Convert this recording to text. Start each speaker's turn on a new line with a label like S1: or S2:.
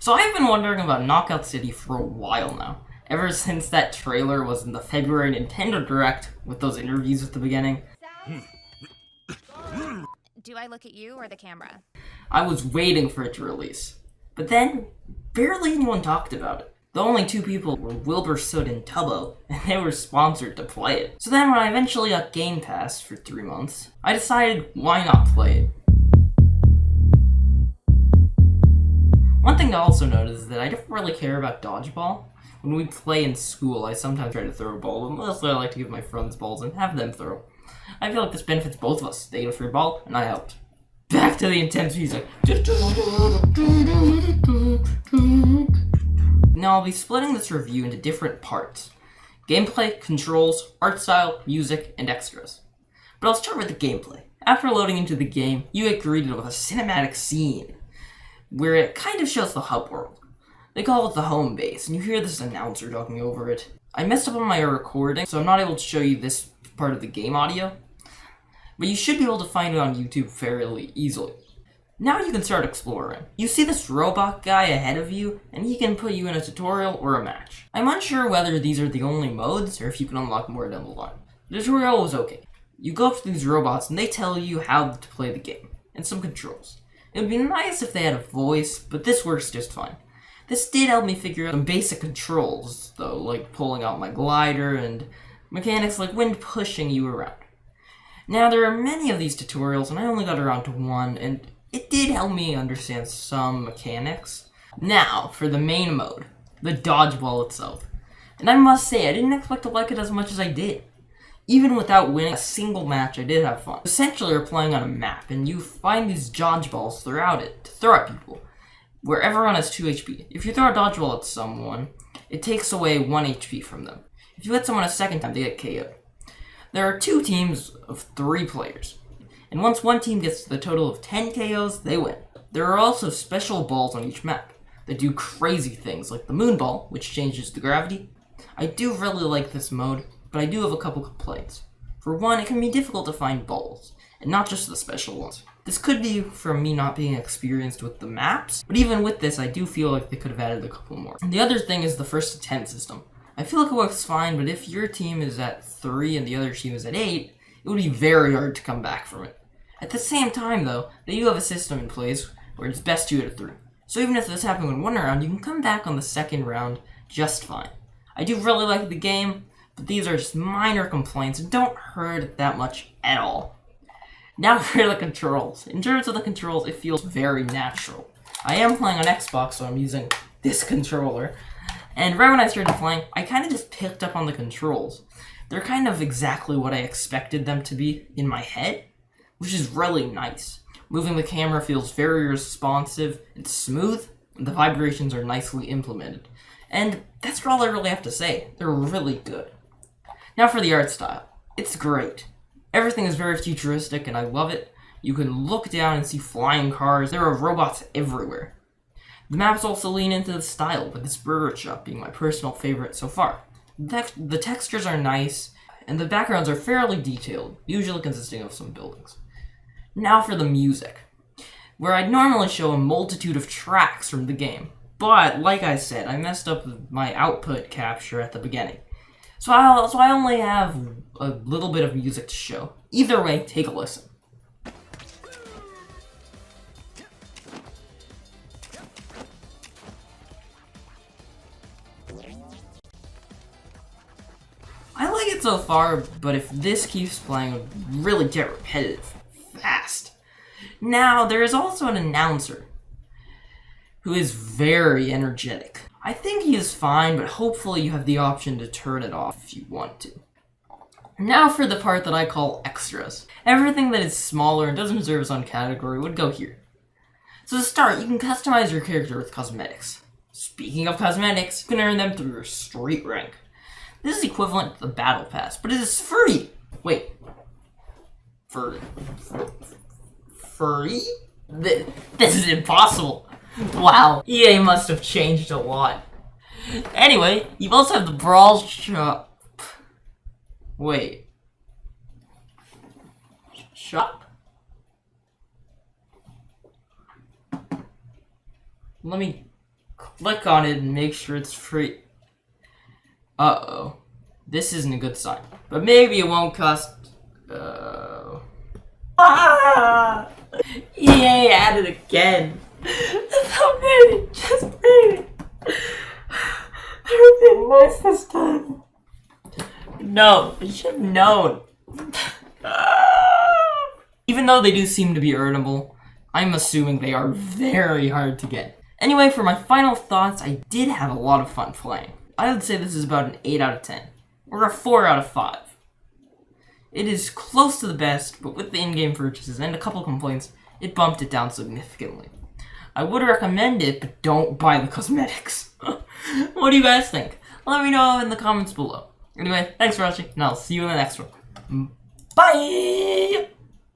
S1: So I've been wondering about Knockout City for a while now. Ever since that trailer was in the February Nintendo Direct with those interviews at the beginning.
S2: Do I look at you or the camera?
S1: I was waiting for it to release. But then, barely anyone talked about it. The only two people were Wilbur Soot and Tubbo, and they were sponsored to play it. So then when I eventually got Game Pass for 3 months, I decided why not play it. One thing to also note is that I don't really care about dodgeball. When we play in school, I sometimes try to throw a ball, but mostly I like to give my friends balls and have them throw. I feel like this benefits both of us. They get a free ball, and I helped. Back to the intense music. Now I'll be splitting this review into different parts. Gameplay, controls, art style, music, and extras. But I'll start with the gameplay. After loading into the game, you get greeted with a cinematic scene, where it kind of shows the hub world. They call it the home base, and you hear this announcer talking over it. I messed up on my recording, so I'm not able to show you this part of the game audio, but you should be able to find it on YouTube fairly easily. Now you can start exploring. You see this robot guy ahead of you, and he can put you in a tutorial or a match. I'm unsure whether these are the only modes, or if you can unlock more down the line. The tutorial was okay. You go up to these robots, and they tell you how to play the game, and some controls. It would be nice if they had a voice, but this works just fine. This did help me figure out some basic controls, though, like pulling out my glider and mechanics like wind pushing you around. Now, there are many of these tutorials, and I only got around to one, and it did help me understand some mechanics. Now, for the main mode, the dodgeball itself. And I must say, I didn't expect to like it as much as I did. Even without winning a single match, I did have fun. Essentially, you're playing on a map, and you find these dodgeballs throughout it to throw at people, where everyone has 2 HP. If you throw a dodgeball at someone, it takes away 1 HP from them. If you hit someone a second time, they get KO'd. There are 2 teams of 3 players, and once one team gets to the total of 10 KOs, they win. There are also special balls on each map that do crazy things, like the moon ball, which changes the gravity. I do really like this mode, but I do have a couple complaints. For one, it can be difficult to find balls, and not just the special ones. This could be from me not being experienced with the maps, but even with this, I do feel like they could have added a couple more. The other thing is the first to 10 system. I feel like it works fine, but if your team is at 3 and the other team is at 8, it would be very hard to come back from it. At the same time, though, they do have a system in place where it's best 2 out of 3. So even if this happened in one round, you can come back on the second round just fine. I do really like the game, but these are just minor complaints and don't hurt it that much at all. Now for the controls. In terms of the controls, it feels very natural. I am playing on Xbox, so I'm using this controller. And right when I started playing, I kind of just picked up on the controls. They're kind of exactly what I expected them to be in my head, which is really nice. Moving the camera feels very responsive, it's smooth, and the vibrations are nicely implemented. And that's all I really have to say. They're really good. Now for the art style. It's great. Everything is very futuristic and I love it. You can look down and see flying cars. There are robots everywhere. The maps also lean into the style, with this burger shop being my personal favorite so far. The textures are nice, and the backgrounds are fairly detailed, usually consisting of some buildings. Now for the music, where I'd normally show a multitude of tracks from the game. But, like I said, I messed up my output capture at the beginning. So I only have a little bit of music to show. Either way, take a listen. I like it so far, but if this keeps playing, it would really get repetitive fast. Now, there is also an announcer who is very energetic. I think he is fine, but hopefully you have the option to turn it off if you want to. Now for the part that I call extras. Everything that is smaller and doesn't deserve its own category would go here. So to start, you can customize your character with cosmetics. Speaking of cosmetics, you can earn them through your street rank. This is equivalent to the battle pass, but it is free! Wait. Free? This is impossible! Wow, EA must have changed a lot. Anyway, you also have the Brawl Shop. Wait. Shop? Let me click on it and make sure it's free. Uh-oh. This isn't a good sign. But maybe it won't cost... EA at it again. Just made it. They're being nice this time. No, I should have known. Even though they do seem to be earnable, I'm assuming they are very hard to get. Anyway, for my final thoughts, I did have a lot of fun playing. I would say this is about an 8 out of 10, or a 4 out of 5. It is close to the best, but with the in-game purchases and a couple complaints, it bumped it down significantly. I would recommend it, but don't buy the cosmetics. What do you guys think? Let me know in the comments below. Anyway, thanks for watching, and I'll see you in the next one. Bye!